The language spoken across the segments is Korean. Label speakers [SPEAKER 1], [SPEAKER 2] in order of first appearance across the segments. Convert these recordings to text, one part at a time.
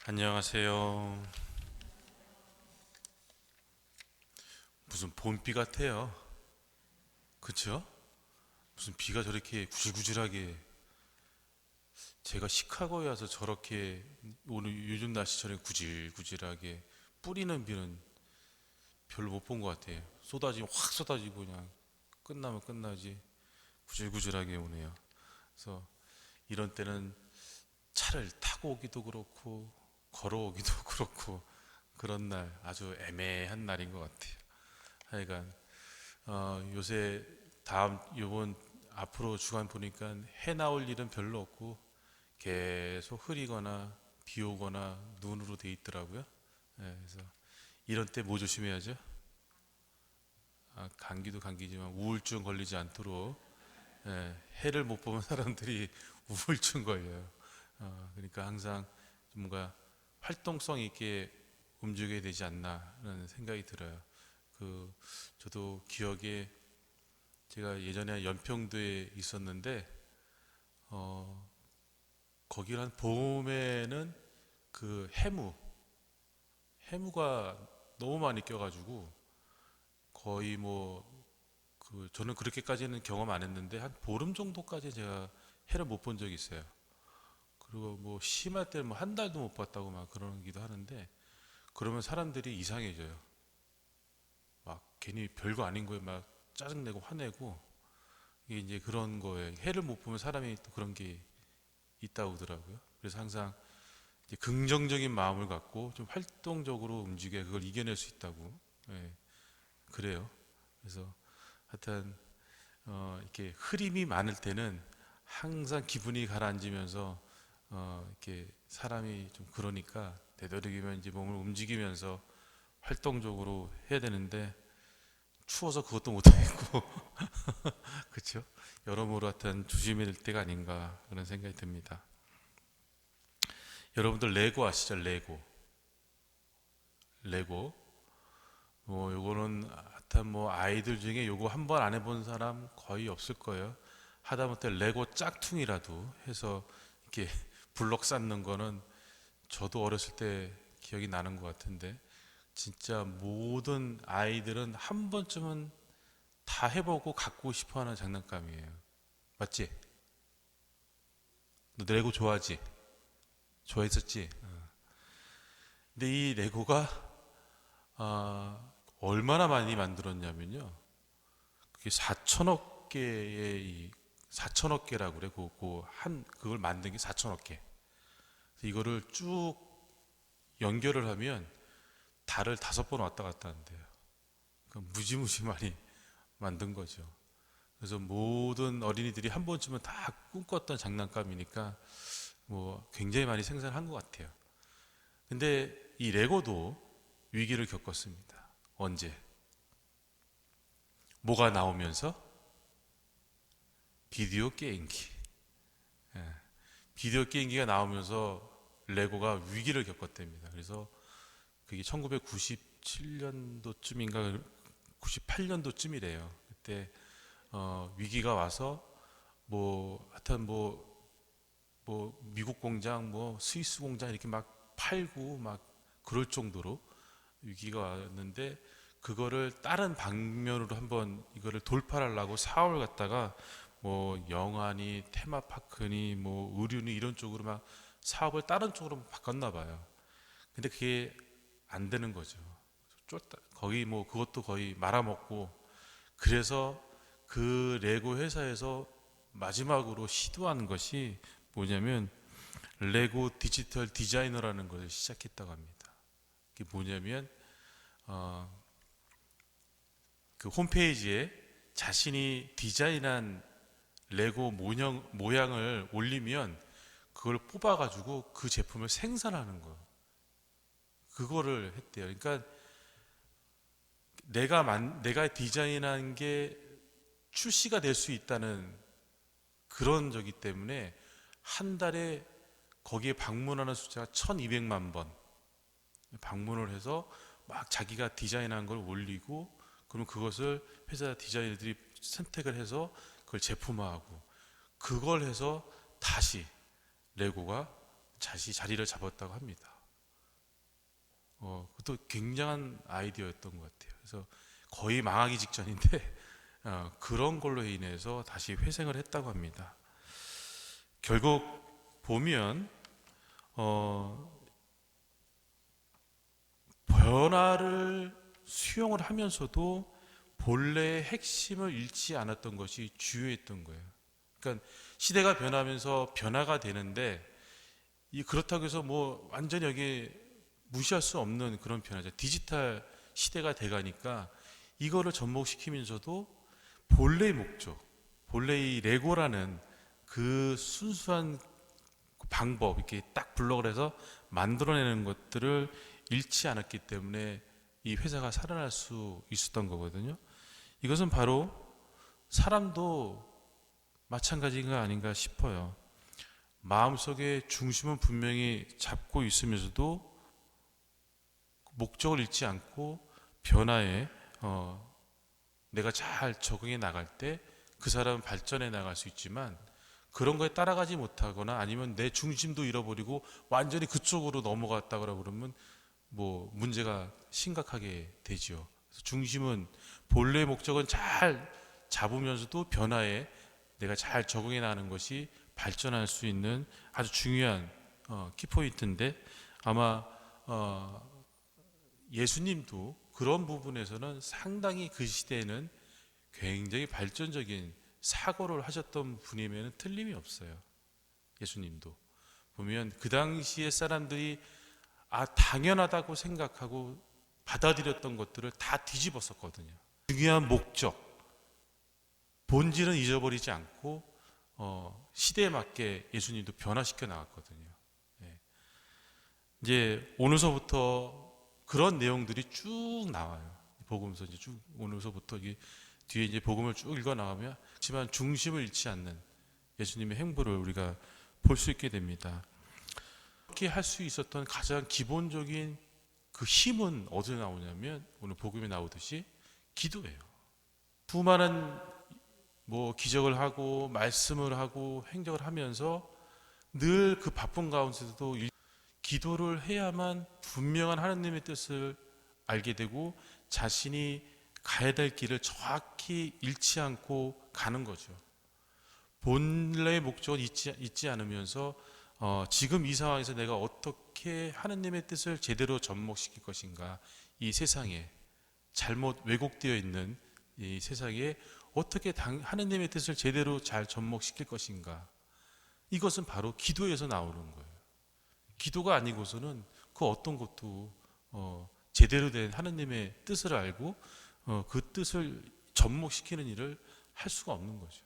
[SPEAKER 1] 안녕하세요. 무슨 봄비 같아요. 그쵸? 무슨 비가 저렇게 구질구질하게. 제가 시카고에 와서 저렇게 오늘 요즘 날씨처럼 구질구질하게 뿌리는 비는 별로 못 본 것 같아요. 쏟아지면 확 쏟아지고 그냥 끝나면 끝나지 구질구질하게 오네요. 그래서 이런 때는 차를 타고 오기도 그렇고 걸어오기도 그렇고 그런 날 아주 애매한 날인 것 같아요. 하여간 요새 요번 앞으로 주간 보니까 해 나올 일은 별로 없고 계속 흐리거나 비 오거나 눈으로 돼 있더라고요. 예, 그래서 이런 때 뭐 조심해야죠? 감기도 감기지만 우울증 걸리지 않도록. 예, 해를 못 보면 사람들이 우울증 걸려요. 그러니까 항상 뭔가 활동성 있게 움직여야 되지 않나라는 생각이 들어요. 그 저도 기억에 제가 예전에 연평도에 있었는데 어, 거기 한 봄에는 그 해무가 너무 많이 껴가지고 거의 뭐 그 저는 그렇게까지는 경험 안 했는데 한 보름 정도까지 제가 해를 못 본 적이 있어요. 그리고 뭐 심할 때는 뭐 한 달도 못 봤다고 막 그러기도 하는데 그러면 사람들이 이상해져요. 막 괜히 별거 아닌 거에 막 짜증내고 화내고 이게 이제 그런 거에 해를 못 보면 사람이 또 그런 게 있다고 하더라고요. 그래서 항상 이제 긍정적인 마음을 갖고 좀 활동적으로 움직여야 그걸 이겨낼 수 있다고. 예, 그래요. 그래서 하여튼 이렇게 흐림이 많을 때는 항상 기분이 가라앉으면서 이렇게 사람이 좀 그러니까 되도록이면 이제 몸을 움직이면서 활동적으로 해야 되는데 추워서 그것도 못하겠고 그렇죠? 여러모로 하여튼 조심해야 될 때가 아닌가 그런 생각이 듭니다. 여러분들 레고 아시죠? 레고 뭐 요거는 하여튼 뭐 아이들 중에 요거 한 번 안 해본 사람 거의 없을 거예요. 하다못해 레고 짝퉁이라도 해서 이렇게 블록 쌓는 거는 저도 어렸을 때 기억이 나는 것 같은데 진짜 모든 아이들은 한 번쯤은 다 해보고 갖고 싶어하는 장난감이에요. 맞지? 너 레고 좋아하지? 좋아했었지? 근데 이 레고가 얼마나 많이 만들었냐면요. 그게 4천억 개의 4천억 개라고 그래. 그걸 만든 게 4천억 개. 이거를 쭉 연결을 하면 달을 5번 왔다 갔다 한대요. 그러니까 무지무지 많이 만든 거죠. 그래서 모든 어린이들이 한 번쯤은 다 꿈꿨던 장난감이니까 뭐 굉장히 많이 생산한 것 같아요. 근데 이 레고도 위기를 겪었습니다. 언제? 뭐가 나오면서? 비디오 게임기. 예. 비디오 게임기가 나오면서 레고가 위기를 겪었답니다. 그래서 그게 1997년도쯤인가 98년도쯤이래요. 그때 위기가 와서 뭐 하여튼 뭐 미국 공장 뭐 스위스 공장 이렇게 막 팔고 막 그럴 정도로 위기가 왔는데 그거를 다른 방면으로 한번 이거를 돌파를 하려고 사업을 갖다가 뭐 영화니 테마파크니 뭐 의류니 이런 쪽으로 막 사업을 다른 쪽으로 바꿨나 봐요. 근데 그게 안 되는 거죠. 쫓다 거의 뭐 그것도 거의 말아먹고 그래서 그 레고 회사에서 마지막으로 시도한 것이 뭐냐면 레고 디지털 디자이너라는 것을 시작했다고 합니다. 그게 뭐냐면 어, 그 홈페이지에 자신이 디자인한 레고 모양을 올리면 그걸 뽑아가지고 그 제품을 생산하는 거예요. 그거를 했대요. 그러니까 내가 디자인한 게 출시가 될 수 있다는 그런 저기 때문에 한 달에 거기에 방문하는 숫자가 1200만 번 방문을 해서 막 자기가 디자인한 걸 올리고 그럼 그것을 회사 디자이너들이 선택을 해서 그걸 제품화하고 그걸 해서 다시 레고가 다시 자리를 잡았다고 합니다. 그것도 굉장한 아이디어였던 것 같아요. 그래서 거의 망하기 직전인데 그런 걸로 인해서 다시 회생을 했다고 합니다. 결국 보면 변화를 수용을 하면서도 본래의 핵심을 잃지 않았던 것이 주요했던 거예요. 그러니까 시대가 변하면서 변화가 되는데 그렇다고 해서 뭐 완전히 여기 무시할 수 없는 그런 변화죠. 디지털 시대가 돼가니까 이거를 접목시키면서도 본래의 목적, 본래의 레고라는 그 순수한 방법, 이렇게 딱 블록을 해서 만들어내는 것들을 잃지 않았기 때문에 이 회사가 살아날 수 있었던 거거든요. 이것은 바로 사람도 마찬가지인 거 아닌가 싶어요. 마음속에 중심은 분명히 잡고 있으면서도 목적을 잃지 않고 변화에 내가 잘 적응해 나갈 때 그 사람은 발전해 나갈 수 있지만 그런 거에 따라가지 못하거나 아니면 내 중심도 잃어버리고 완전히 그쪽으로 넘어갔다고 그러면 뭐 문제가 심각하게 되죠. 그래서 중심은 본래의 목적은 잘 잡으면서도 변화에 내가 잘 적응해 나가는 것이 발전할 수 있는 아주 중요한 키포인트인데 아마 예수님도 그런 부분에서는 상당히 그 시대에는 굉장히 발전적인 사고를 하셨던 분이면 틀림이 없어요. 예수님도 보면 그 당시에 사람들이 당연하다고 생각하고 받아들였던 것들을 다 뒤집었었거든요. 중요한 목적, 본질은 잊어버리지 않고 시대에 맞게 예수님도 변화시켜 나갔거든요. 예. 이제 오늘서부터 그런 내용들이 쭉 나와요. 복음서 이제 쭉 오늘서부터 뒤에 이제 복음을 쭉 읽어 나가면 하지만 중심을 잃지 않는 예수님의 행보를 우리가 볼 수 있게 됩니다. 그렇게 할 수 있었던 가장 기본적인 그 힘은 어디서 나오냐면 오늘 복음에 나오듯이 기도예요. 수많은 뭐 기적을 하고 말씀을 하고 행적을 하면서 늘 그 바쁜 가운데서도 기도를 해야만 분명한 하나님의 뜻을 알게 되고 자신이 가야 될 길을 정확히 잃지 않고 가는 거죠. 본래의 목적을 잊지 않으면서 지금 이 상황에서 내가 어떻게 하나님의 뜻을 제대로 접목시킬 것인가, 이 세상에 잘못 왜곡되어 있는 이 세상에 어떻게 하나님의 뜻을 제대로 잘 접목시킬 것인가, 이것은 바로 기도에서 나오는 거예요. 기도가 아니고서는 그 어떤 것도 제대로 된 하나님의 뜻을 알고 그 뜻을 접목시키는 일을 할 수가 없는 거죠.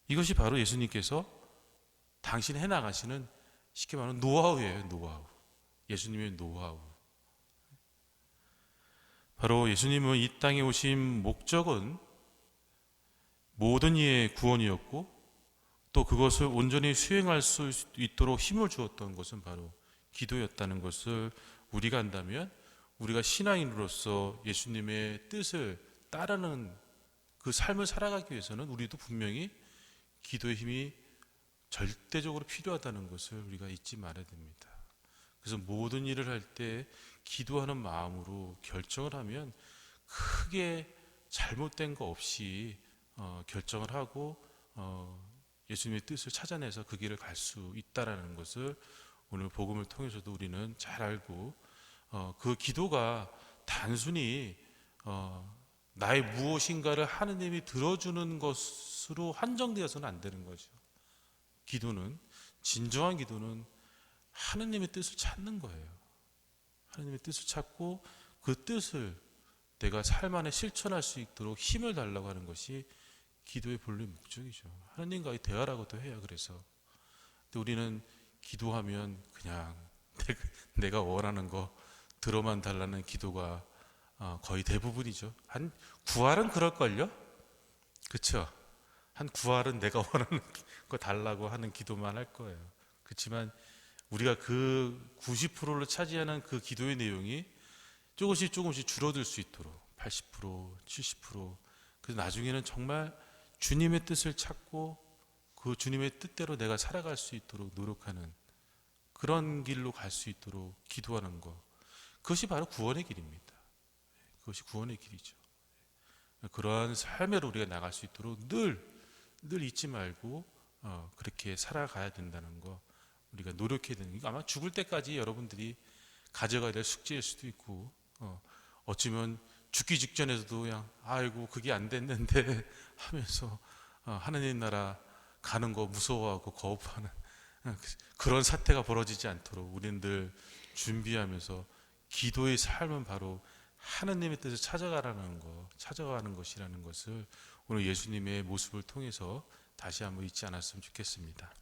[SPEAKER 1] 이것이 바로 예수님께서 당신 해나가시는 쉽게 말하면 노하우예요. 노하우. 예수님의 노하우. 바로 예수님은 이 땅에 오신 목적은 모든 이의 구원이었고 또 그것을 온전히 수행할 수 있도록 힘을 주었던 것은 바로 기도였다는 것을 우리가 안다면 우리가 신앙인으로서 예수님의 뜻을 따르는 그 삶을 살아가기 위해서는 우리도 분명히 기도의 힘이 절대적으로 필요하다는 것을 우리가 잊지 말아야 됩니다. 그래서 모든 일을 할 때 기도하는 마음으로 결정을 하면 크게 잘못된 거 없이 결정을 하고 예수님의 뜻을 찾아내서 그 길을 갈 수 있다라는 것을 오늘 복음을 통해서도 우리는 잘 알고 그 기도가 단순히 나의 무엇인가를 하느님이 들어주는 것으로 한정되어서는 안 되는 거죠. 기도는 진정한 기도는 하느님의 뜻을 찾는 거예요. 하느님의 뜻을 찾고 그 뜻을 내가 삶 안에 실천할 수 있도록 힘을 달라고 하는 것이 기도의 본래 목적이죠. 하느님과의 대화라고도 해요. 그래서 근데 우리는 기도하면 그냥 내가 원하는 거 들어만 달라는 기도가 거의 대부분이죠. 한 9할은 그럴걸요? 그렇죠? 한 9할은 내가 원하는 거 달라고 하는 기도만 할 거예요. 그렇지만 우리가 그 90%를 차지하는 그 기도의 내용이 조금씩 줄어들 수 있도록 80%, 70%. 그래서 나중에는 정말 주님의 뜻을 찾고 그 주님의 뜻대로 내가 살아갈 수 있도록 노력하는 그런 길로 갈 수 있도록 기도하는 것, 그것이 바로 구원의 길입니다. 그것이 구원의 길이죠. 그러한 삶으로 우리가 나갈 수 있도록 늘 잊지 말고 그렇게 살아가야 된다는 거, 우리가 노력해야 되는 거. 아마 죽을 때까지 여러분들이 가져가야 될 숙제일 수도 있고, 어쩌면 죽기 직전에서도 그냥 아이고 그게 안 됐는데 하면서 하나님 나라 가는 거 무서워하고 거부하는 그런 사태가 벌어지지 않도록 우리는 늘 준비하면서, 기도의 삶은 바로 하나님의 뜻을 찾아가는 것이라는 것을 오늘 예수님의 모습을 통해서 다시 한번 잊지 않았으면 좋겠습니다.